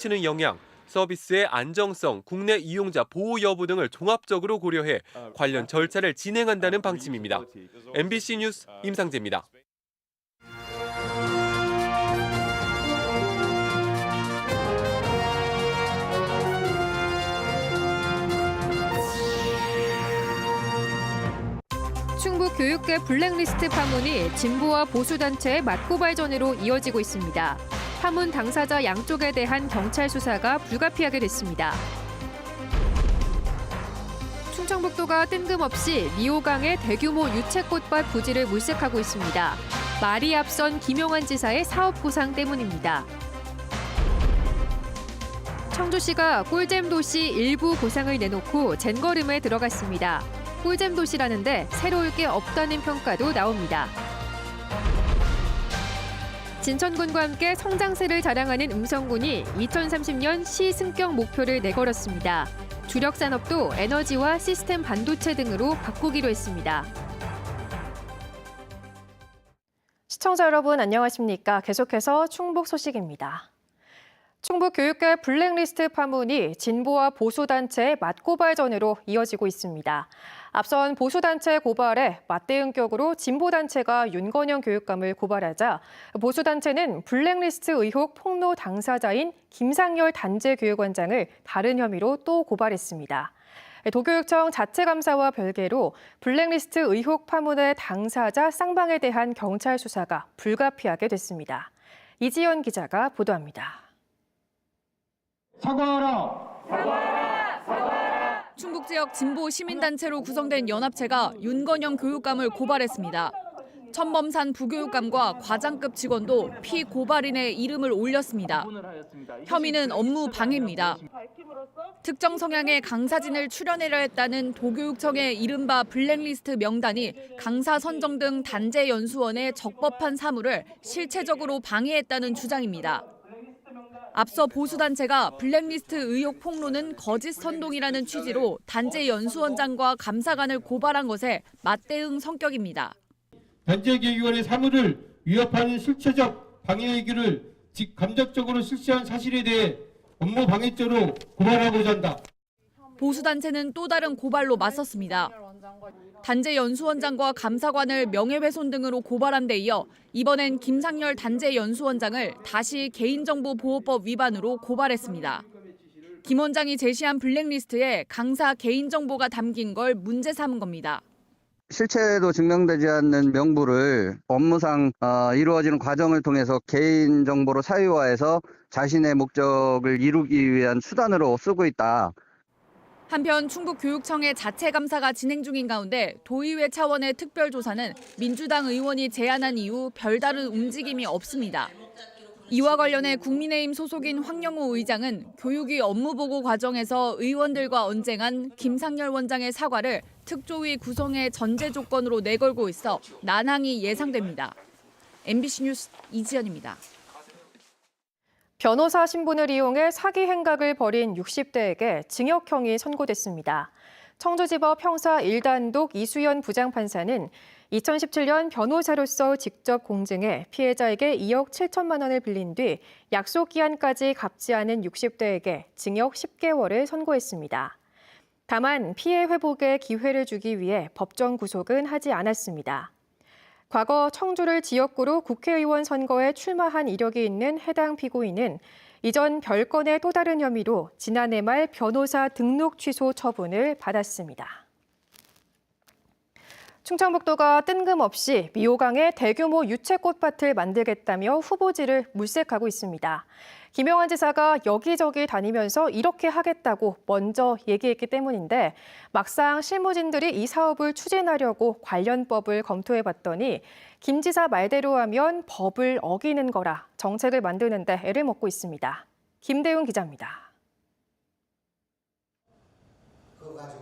치는 영향, 서비스의 안정성, 국내 이용자 보호 여부 등을 종합적으로 고려해 관련 절차를 진행한다는 방침입니다. MBC 뉴스 임상재입니다. 충북 교육계 블랙리스트 파문이 진보와 보수단체의 맞고발전으로 이어지고 있습니다. 파문 당사자 양쪽에 대한 경찰 수사가 불가피하게 됐습니다. 충청북도가 뜬금없이 미호강의 대규모 유채꽃밭 부지를 물색하고 있습니다. 말이 앞선 김용환 지사의 사업 보상 때문입니다. 청주시가 꿀잼 도시 일부 보상을 내놓고 젠걸음에 들어갔습니다. 꿀잼 도시라는데 새로울 게 없다는 평가도 나옵니다. 진천군과 함께 성장세를 자랑하는 음성군이 2030년 시 승격 목표를 내걸었습니다. 주력 산업도 에너지와 시스템 반도체 등으로 바꾸기로 했습니다. 시청자 여러분 안녕하십니까? 계속해서 충북 소식입니다. 충북 교육계 블랙리스트 파문이 진보와 보수단체의 맞고발전으로 이어지고 있습니다. 앞선 보수단체 고발에 맞대응격으로 진보단체가 윤건영 교육감을 고발하자 보수단체는 블랙리스트 의혹 폭로 당사자인 김상열 단재교육원장을 다른 혐의로 또 고발했습니다. 도교육청 자체감사와 별개로 블랙리스트 의혹 파문의 당사자 쌍방에 대한 경찰 수사가 불가피하게 됐습니다. 이지연 기자가 보도합니다. 사과하라! 사과하라! 사과하라! 충북 지역 진보 시민단체로 구성된 연합체가 윤건영 교육감을 고발했습니다. 천범산 부교육감과 과장급 직원도 피고발인의 이름을 올렸습니다. 혐의는 업무 방해입니다. 특정 성향의 강사진을 출연하려 했다는 도교육청의 이른바 블랙리스트 명단이 강사 선정 등 단재 연수원의 적법한 사무를 실체적으로 방해했다는 주장입니다. 앞서 보수단체가 블랙리스트 의혹 폭로는 거짓 선동이라는 취지로 단재 연수원장과 감사관을 고발한 것에 맞대응 성격입니다. 단재교육원의 사무를 위협하는 실체적 방해 행위를 직감적적으로 실시한 사실에 대해 업무 방해죄로 고발하고자 한다. 보수단체는 또 다른 고발로 맞섰습니다. 단재 연수원장과 감사관을 명예훼손 등으로 고발한 데 이어 이번엔 김상열 단재 연수원장을 다시 개인정보보호법 위반으로 고발했습니다. 김 원장이 제시한 블랙리스트에 강사 개인정보가 담긴 걸 문제 삼은 겁니다. 실체도 증명되지 않는 명부를 업무상 이루어지는 과정을 통해서 개인정보로 사유화해서 자신의 목적을 이루기 위한 수단으로 쓰고 있다. 한편 충북교육청의 자체 감사가 진행 중인 가운데 도의회 차원의 특별조사는 민주당 의원이 제안한 이후 별다른 움직임이 없습니다. 이와 관련해 국민의힘 소속인 황영우 의장은 교육위 업무보고 과정에서 의원들과 언쟁한 김상열 원장의 사과를 특조위 구성의 전제 조건으로 내걸고 있어 난항이 예상됩니다. MBC 뉴스 이지연입니다. 변호사 신분을 이용해 사기 행각을 벌인 60대에게 징역형이 선고됐습니다. 청주지법 형사 1단독 이수연 부장판사는 2017년 변호사로서 직접 공증해 피해자에게 2억 7천만 원을 빌린 뒤 약속 기한까지 갚지 않은 60대에게 징역 10개월을 선고했습니다. 다만 피해 회복에 기회를 주기 위해 법정 구속은 하지 않았습니다. 과거 청주를 지역구로 국회의원 선거에 출마한 이력이 있는 해당 피고인은 이전 별건의 또 다른 혐의로 지난해 말 변호사 등록 취소 처분을 받았습니다. 충청북도가 뜬금없이 미호강에 대규모 유채꽃밭을 만들겠다며 후보지를 물색하고 있습니다. 김용환 지사가 여기저기 다니면서 이렇게 하겠다고 먼저 얘기했기 때문인데 막상 실무진들이 이 사업을 추진하려고 관련법을 검토해봤더니 김 지사 말대로 하면 법을 어기는 거라 정책을 만드는 데 애를 먹고 있습니다. 김대웅 기자입니다.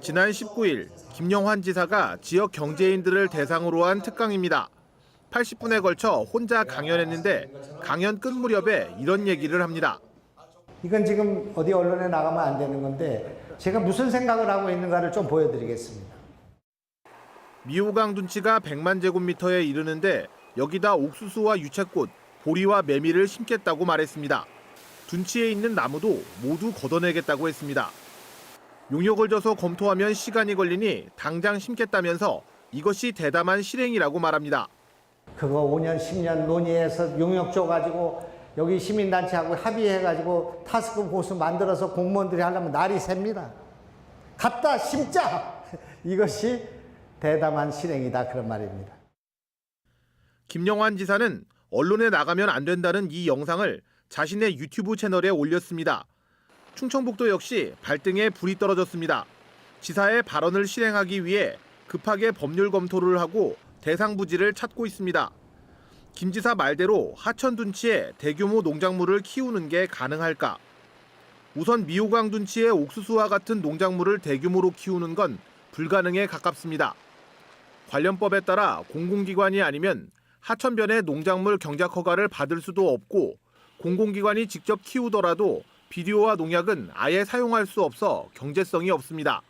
지난 19일 김용환 지사가 지역 경제인들을 대상으로 한 특강입니다. 80분에 걸쳐 혼자 강연했는데 강연 끝 무렵에 이런 얘기를 합니다. 이건 지금 어디 언론에 나가면 안 되는 건데 제가 무슨 생각을 하고 있는가를 좀 보여드리겠습니다. 미호강 둔치가 100만 제곱미터에 이르는데 여기다 옥수수와 유채꽃, 보리와 메밀을 심겠다고 말했습니다. 둔치에 있는 나무도 모두 걷어내겠다고 했습니다. 용역을 줘서 검토하면 시간이 걸리니 당장 심겠다면서 이것이 대담한 실행이라고 말합니다. 그거 5년, 10년 논의해서 용역 줘가지고 여기 시민단체하고 합의해가지고 타스크포스 만들어서 공무원들이 하려면 날이 셉니다. 갖다 심자! 이것이 대담한 실행이다 그런 말입니다. 김영환 지사는 언론에 나가면 안 된다는 이 영상을 자신의 유튜브 채널에 올렸습니다. 충청북도 역시 발등에 불이 떨어졌습니다. 지사의 발언을 실행하기 위해 급하게 법률 검토를 하고 대상 부지를 찾고 있습니다. 김 지사 말대로 하천 둔치에 대규모 농작물을 키우는 게 가능할까? 우선 미호강 둔치의 옥수수와 같은 농작물을 대규모로 키우는 건 불가능에 가깝습니다. 관련법에 따라 공공기관이 아니면 하천변의 농작물 경작 허가를 받을 수도 없고 공공기관이 직접 키우더라도 비료와 농약은 아예 사용할 수 없어 경제성이 없습니다.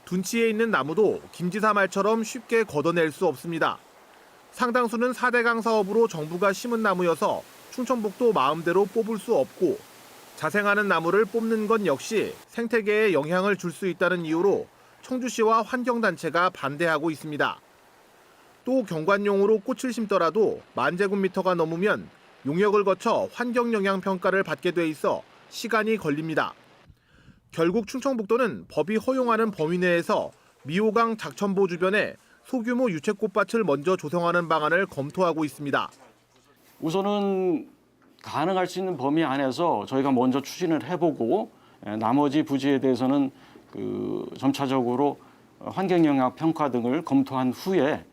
둔치에 있는 나무도 김 지사 말처럼 쉽게 걷어낼 수 없습니다. 상당수는 4대강 사업으로 정부가 심은 나무여서 충청북도 마음대로 뽑을 수 없고 자생하는 나무를 뽑는 건 역시 생태계에 영향을 줄 수 있다는 이유로 청주시와 환경단체가 반대하고 있습니다. 또 경관용으로 꽃을 심더라도 10,000제곱미터가 넘으면 용역을 거쳐 환경영향평가를 받게 돼 있어 시간이 걸립니다. 결국 충청북도는 법이 허용하는 범위 내에서 미호강 작천보 주변에 소규모 유채꽃밭을 먼저 조성하는 방안을 검토하고 있습니다. 우선은 가능할 수 있는 범위 안에서 저희가 먼저 추진을 해보고 나머지 부지에 대해서는 점차적으로 환경영향 평가 등을 검토한 후에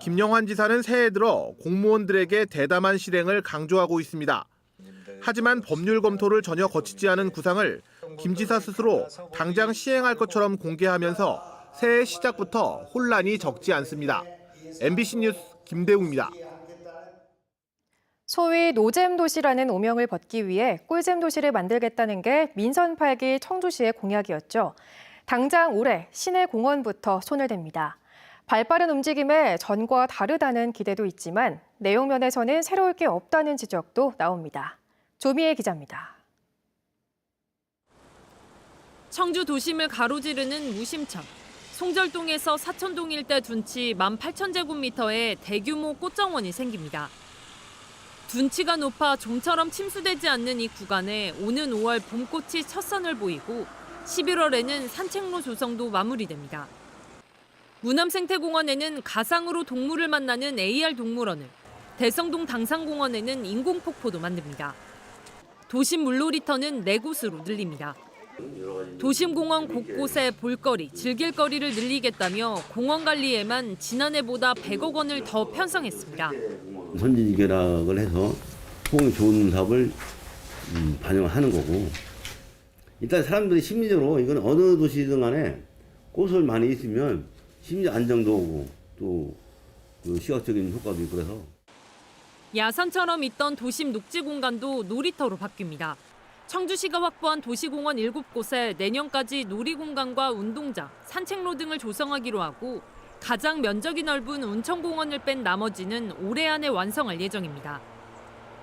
김영환 지사는 새해 들어 공무원들에게 대담한 실행을 강조하고 있습니다. 하지만 법률 검토를 전혀 거치지 않은 구상을 김 지사 스스로 당장 시행할 것처럼 공개하면서 새해 시작부터 혼란이 적지 않습니다. MBC 뉴스 김대웅입니다. 소위 노잼 도시라는 오명을 벗기 위해 꿀잼 도시를 만들겠다는 게 민선 8기 청주시의 공약이었죠. 당장 올해 시내 공원부터 손을 댑니다. 발빠른 움직임에 전과 다르다는 기대도 있지만 내용 면에서는 새로울 게 없다는 지적도 나옵니다. 조미애 기자입니다. 청주 도심을 가로지르는 무심천. 송절동에서 사천동 일대 둔치 18,000제곱미터의 대규모 꽃정원이 생깁니다. 둔치가 높아 좀처럼 침수되지 않는 이 구간에 오는 5월 봄꽃이 첫 선을 보이고 11월에는 산책로 조성도 마무리됩니다. 무남생태공원에는 가상으로 동물을 만나는 AR 동물원을, 대성동 당산공원에는 인공폭포도 만듭니다. 도심 물놀이터는 4곳으로 늘립니다. 도심공원 곳곳에 볼거리, 즐길거리를 늘리겠다며 공원 관리에만 지난해보다 100억 원을 더 편성했습니다. 선진결합을 해서 호응이 좋은 사업을 반영하는 거고, 일단 사람들이 심리적으로 이건 어느 도시든 간에 꽃을 많이 있으면 심리 안정도 오고 또 시각적인 효과도 있고 그래서 야산처럼 있던 도심 녹지 공간도 놀이터로 바뀝니다. 청주시가 확보한 도시공원 7곳에 내년까지 놀이공간과 운동장, 산책로 등을 조성하기로 하고 가장 면적이 넓은 운천공원을 뺀 나머지는 올해 안에 완성할 예정입니다.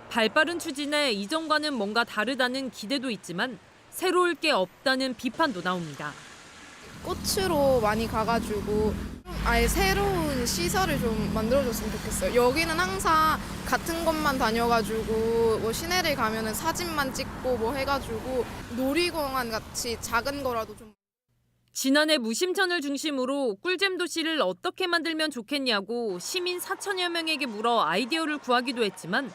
발빠른 추진에 이전과는 뭔가 다르다는 기대도 있지만 새로울 게 없다는 비판도 나옵니다. 꽃으로 많이 가가지고 아예 새로운 시설을 좀 만들어줬으면 좋겠어요. 여기는 항상 같은 곳만 다녀가지고 뭐 시내를 가면은 사진만 찍고 뭐 해가지고 놀이공원 같이 작은 거라도 좀. 지난해 무심천을 중심으로 꿀잼 도시를 어떻게 만들면 좋겠냐고 시민 4천여 명에게 물어 아이디어를 구하기도 했지만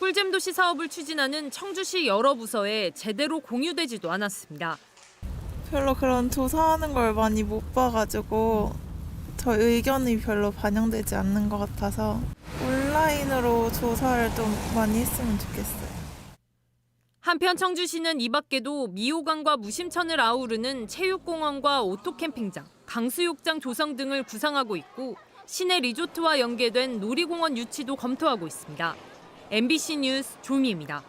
꿀잼 도시 사업을 추진하는 청주시 여러 부서에 제대로 공유되지도 않았습니다. 별로 그런 조사하는 걸 많이 못 봐가지고 저희 의견이 별로 반영되지 않는 것 같아서 온라인으로 조사를 좀 많이 했으면 좋겠어요. 한편 청주시는 이 밖에도 미호강과 무심천을 아우르는 체육공원과 오토캠핑장, 강수욕장 조성 등을 구상하고 있고 시내 리조트와 연계된 놀이공원 유치도 검토하고 있습니다. MBC 뉴스 조미입니다.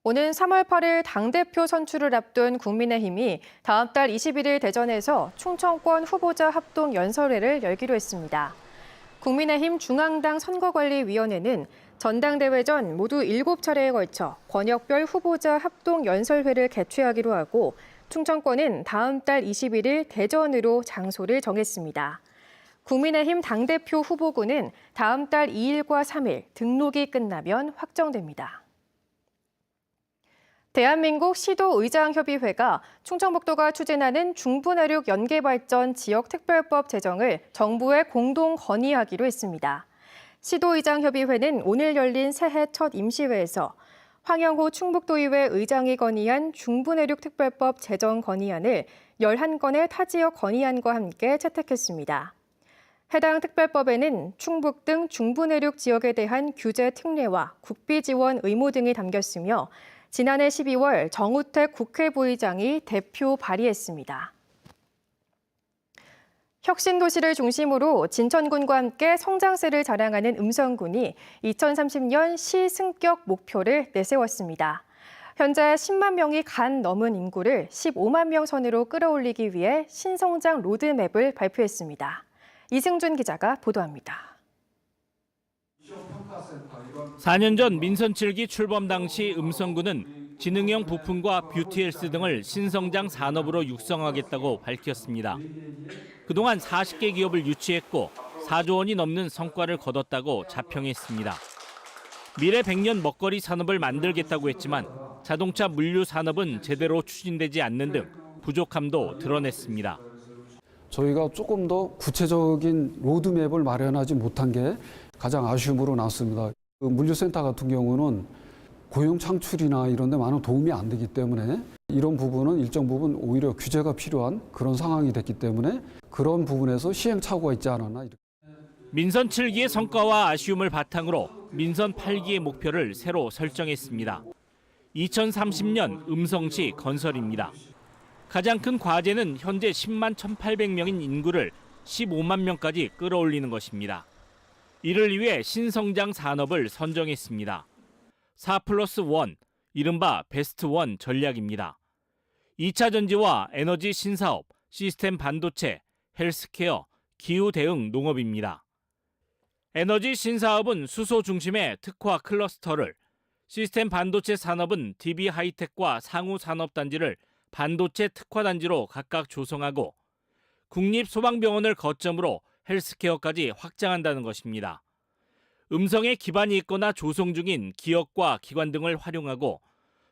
오는 3월 8일 당대표 선출을 앞둔 국민의힘이 다음 달 21일 대전에서 충청권 후보자 합동 연설회를 열기로 했습니다. 국민의힘 중앙당 선거관리위원회는 전당대회 전 모두 7차례에 걸쳐 권역별 후보자 합동 연설회를 개최하기로 하고 충청권은 다음 달 21일 대전으로 장소를 정했습니다. 국민의힘 당대표 후보군은 다음 달 2일과 3일 등록이 끝나면 확정됩니다. 대한민국 시도의장협의회가 충청북도가 추진하는 중부내륙 연계발전 지역특별법 제정을 정부에 공동 건의하기로 했습니다. 시도의장협의회는 오늘 열린 새해 첫 임시회에서 황영호 충북도의회 의장이 건의한 중부내륙특별법 제정 건의안을 11건의 타지역 건의안과 함께 채택했습니다. 해당 특별법에는 충북 등 중부내륙 지역에 대한 규제 특례와 국비 지원 의무 등이 담겼으며 지난해 12월 정우택 국회부의장이 대표 발의했습니다. 혁신도시를 중심으로 진천군과 함께 성장세를 자랑하는 음성군이 2030년 시 승격 목표를 내세웠습니다. 현재 10만 명이 간 넘은 인구를 15만 명 선으로 끌어올리기 위해 신성장 로드맵을 발표했습니다. 이승준 기자가 보도합니다. 4년 전 민선 7기 출범 당시 음성군은 지능형 부품과 뷰티헬스 등을 신성장 산업으로 육성하겠다고 밝혔습니다. 그동안 40개 기업을 유치했고 4조 원이 넘는 성과를 거뒀다고 자평했습니다. 미래 100년 먹거리 산업을 만들겠다고 했지만 자동차 물류 산업은 제대로 추진되지 않는 등 부족함도 드러냈습니다. 저희가 조금 더 구체적인 로드맵을 마련하지 못한 게 가장 아쉬움으로 남습니다. 물류센터 같은 경우는 고용 창출이나 이런 데 많은 도움이 안 되기 때문에 이런 부분은 일정 부분 오히려 규제가 필요한 그런 상황이 됐기 때문에 그런 부분에서 시행착오가 있지 않았나. 민선 7기의 성과와 아쉬움을 바탕으로 민선 8기의 목표를 새로 설정했습니다. 2030년 음성시 건설입니다. 가장 큰 과제는 현재 10만 1,800명인 인구를 15만 명까지 끌어올리는 것입니다. 이를 위해 신성장 산업을 선정했습니다. 4+1, 이른바 베스트1 전략입니다. 2차 전지와 에너지 신사업, 시스템 반도체, 헬스케어, 기후 대응 농업입니다. 에너지 신사업은 수소 중심의 특화 클러스터를, 시스템 반도체 산업은 DB 하이텍과 상우 산업단지를 반도체 특화단지로 각각 조성하고 국립소방병원을 거점으로 헬스케어까지 확장한다는 것입니다. 음성에 기반이 있거나 조성 중인 기업과 기관 등을 활용하고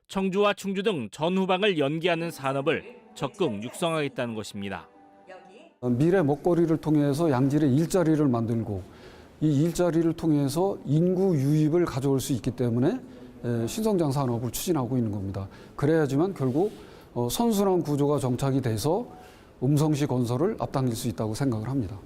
청주와 충주 등 전후방을 연계하는 산업을 적극 육성하겠다는 것입니다. 미래 먹거리를 통해서 양질의 일자리를 만들고 이 일자리를 통해서 인구 유입을 가져올 수 있기 때문에 신성장 산업을 추진하고 있는 겁니다. 그래야지만 결국 선순환 구조가 정착이 돼서 음성시 건설을 앞당길 수 있다고 생각을 합니다.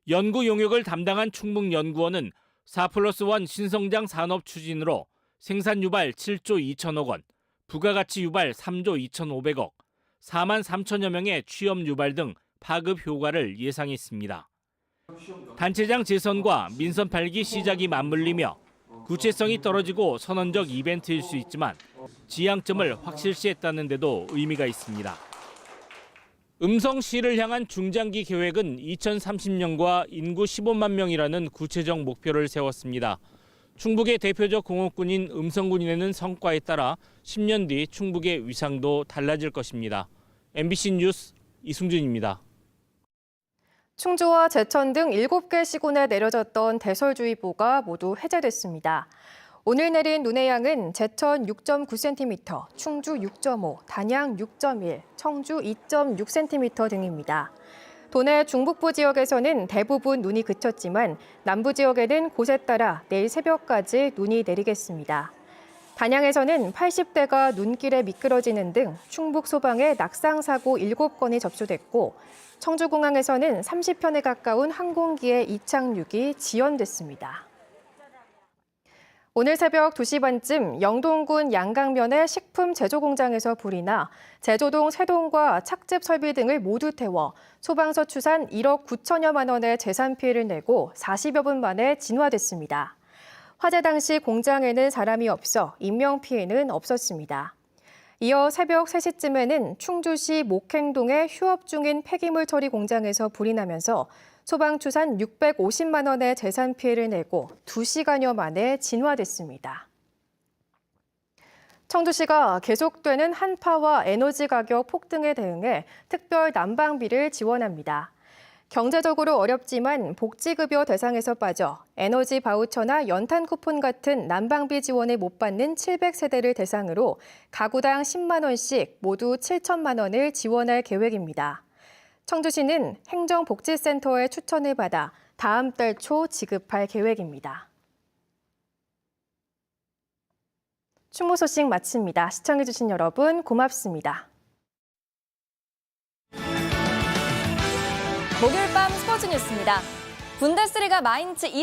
연구 용역을 담당한 충북연구원은 4+1 신성장 산업 추진으로 생산 유발 7조 2천억 원, 부가가치 유발 3조 2,500억, 4만 3천여 명의 취업 유발 등 파급 효과를 예상했습니다. 단체장 재선과 민선 8기 시작이 맞물리며 구체성이 떨어지고 선언적 이벤트일 수 있지만 지향점을 확실시했다는 데도 의미가 있습니다. 음성시를 향한 중장기 계획은 2030년과 인구 15만 명이라는 구체적 목표를 세웠습니다. 충북의 대표적 공업군인 음성군이 내는 성과에 따라 10년 뒤 충북의 위상도 달라질 것입니다. MBC 뉴스 이승준입니다. 충주와 제천 등 7개 시군에 내려졌던 대설주의보가 모두 해제됐습니다. 오늘 내린 눈의 양은 제천 6.9cm, 충주 6.5, 단양 6.1, 청주 2.6cm 등입니다. 도내 중북부 지역에서는 대부분 눈이 그쳤지만 남부 지역에는 곳에 따라 내일 새벽까지 눈이 내리겠습니다. 단양에서는 80대가 눈길에 미끄러지는 등 충북 소방에 낙상 사고 7건이 접수됐고 청주공항에서는 30편에 가까운 항공기의 이착륙이 지연됐습니다. 오늘 새벽 2시 반쯤 영동군 양강면의 식품 제조 공장에서 불이 나 제조동 세동과 착즙 설비 등을 모두 태워 소방서 추산 1억 9천여만 원의 재산 피해를 내고 40여 분 만에 진화됐습니다. 화재 당시 공장에는 사람이 없어 인명피해는 없었습니다. 이어 새벽 3시쯤에는 충주시 목행동의 휴업 중인 폐기물 처리 공장에서 불이 나면서 소방추산 650만 원의 재산 피해를 내고 2시간여 만에 진화됐습니다. 청주시가 계속되는 한파와 에너지 가격 폭등에 대응해 특별 난방비를 지원합니다. 경제적으로 어렵지만 복지급여 대상에서 빠져 에너지 바우처나 연탄 쿠폰 같은 난방비 지원을 못 받는 700세대를 대상으로 가구당 10만 원씩 모두 7천만 원을 지원할 계획입니다. 청주시는 행정복지센터의 추천을 받아 다음 달 초 지급할 계획입니다. 충무 소식 마칩니다. 시청해주신 여러분 고맙습니다. 목요일 밤 스포츠 뉴스입니다. 분데스리가 마인츠 2대